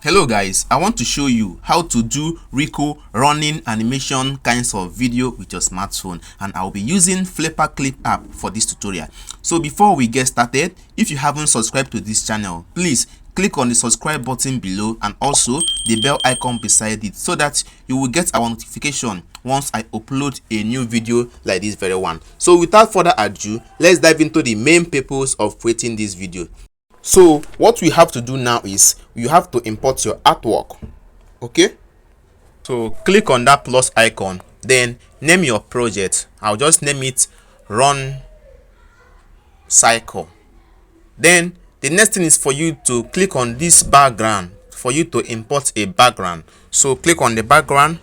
Hello guys, I want to show you how to do Rico running animation kinds of video with your smartphone, and I'll be using Flipaclip app for this tutorial. So before we get started, if you haven't subscribed to this channel, please click on the subscribe button below and also the bell icon beside it so that you will get our notification once I upload a new video like this very one. So without further ado, let's dive into the main purpose of creating this video. So what we have to do now is you have to import your artwork. Okay, so click on that plus icon, then name your project. I'll just name it Run Cycle. Then the next thing is for you to click on this background, for you to import a background. So click on the background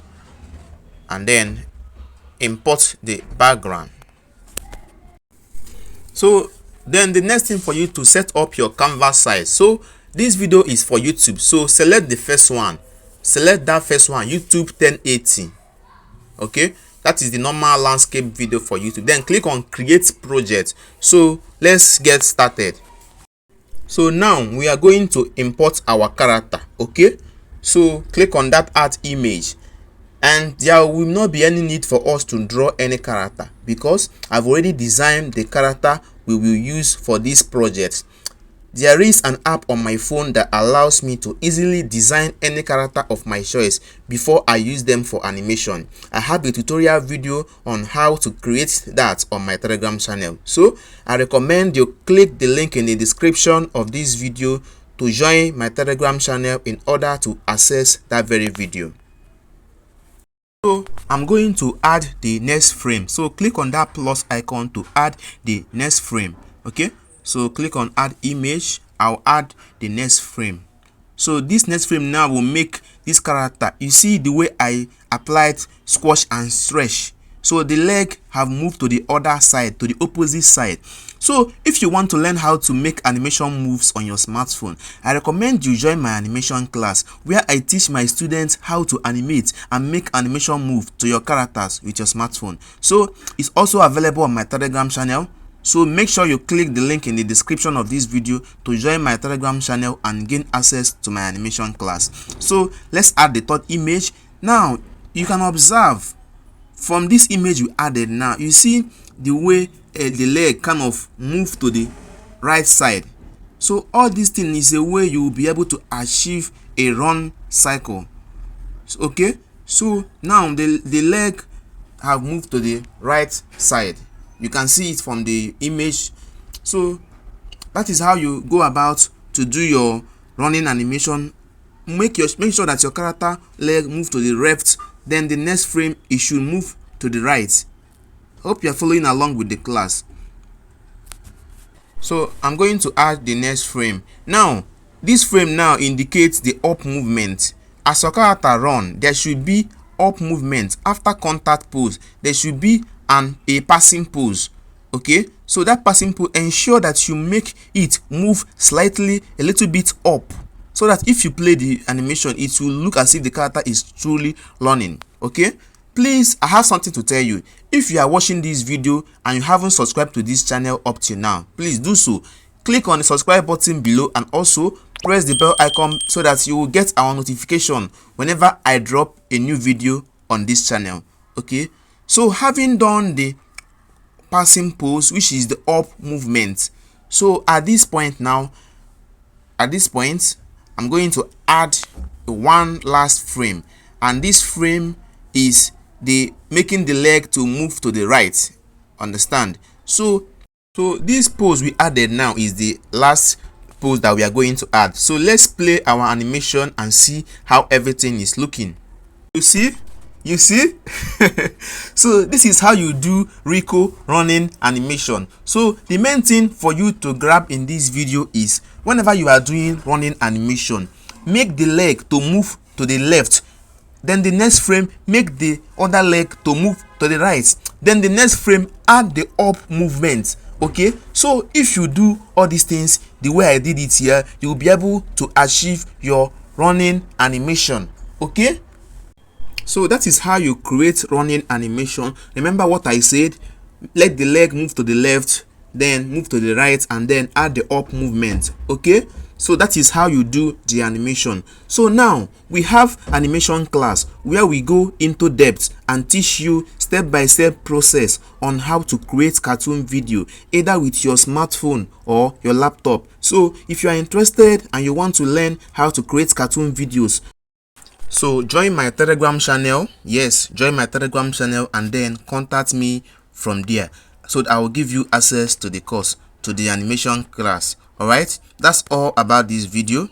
and then import the background. So then the next thing for you to set up your canvas size. So this video is for YouTube, so select the first one, select that first one, YouTube 1080. Okay, that is the normal landscape video for YouTube. Then click on create project. So let's get started. So now we are going to import our character. Okay, so click on that art image, and there will not be any need for us to draw any character because I've already designed the character we will use for this project. There is an app on my phone that allows me to easily design any character of my choice before I use them for animation. I have a tutorial video on how to create that on my Telegram channel, so I recommend you click the link in the description of this video to join my Telegram channel in order to access that very video. So I'm going to add the next frame. So click on that plus icon to add the next frame. Okay, so click on add image. I'll add the next frame. So this next frame now will make this character. You see the way I applied squash and stretch, so the leg have moved to the other side, to the opposite side. So if you want to learn how to make animation moves on your smartphone, I recommend you join my animation class where I teach my students how to animate and make animation move to your characters with your smartphone. So it's also available on my Telegram channel. So make sure you click the link in the description of this video to join my Telegram channel and gain access to my animation class. So let's add the third image. Now you can observe from this image we added, now you see the way the leg kind of move to the right side. So all this thing is a way you will be able to achieve a run cycle. Okay, so now the leg have moved to the right side. You can see it from the image. So that is how you go about to do your running animation. Make sure that your character leg move to the left, then the next frame it should move to the right. Hope you are following along with the class. So I'm going to add the next frame. Now this frame now indicates the up movement. As your character run, there should be up movement. After contact pose, there should be a passing pose. Okay, so that passing pose, ensure that you make it move slightly a little bit up, so that if you play the animation, it will look as if the character is truly running. Okay, please, I have something to tell you. If you are watching this video and you haven't subscribed to this channel up till now, please do so. Click on the subscribe button below and also press the bell icon so that you will get our notification whenever I drop a new video on this channel. Okay, so having done the passing pose, which is the up movement, so at this point I'm going to add one last frame, and this frame is the making the leg to move to the right. Understand? So this pose we added now is the last pose that we are going to add. So let's play our animation and see how everything is looking. You see So this is how you do Rico running animation. So the main thing for you to grab in this video is whenever you are doing running animation, make the leg to move to the left, then the next frame make the other leg to move to the right, then the next frame add the up movement. Okay, so if you do all these things the way I did it here, you will be able to achieve your running animation. Okay, so that is how you create running animation. Remember what I said, let the leg move to the left, then move to the right, and then add the up movement. Okay, So that is how you do the animation. So now we have animation class where we go into depth and teach you step-by-step process on how to create cartoon video either with your smartphone or your laptop. So if you are interested and you want to learn how to create cartoon videos, so join my Telegram channel. Yes, join my Telegram channel and then contact me from there, so I will give you access to the course, to the animation class. Alright, that's all about this video.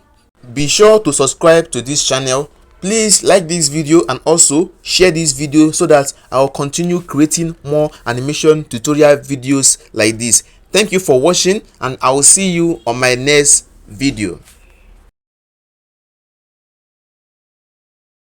Be sure to subscribe to this channel. Please like this video and also share this video so that I'll continue creating more animation tutorial videos like this. Thank you for watching and I will see you on my next video.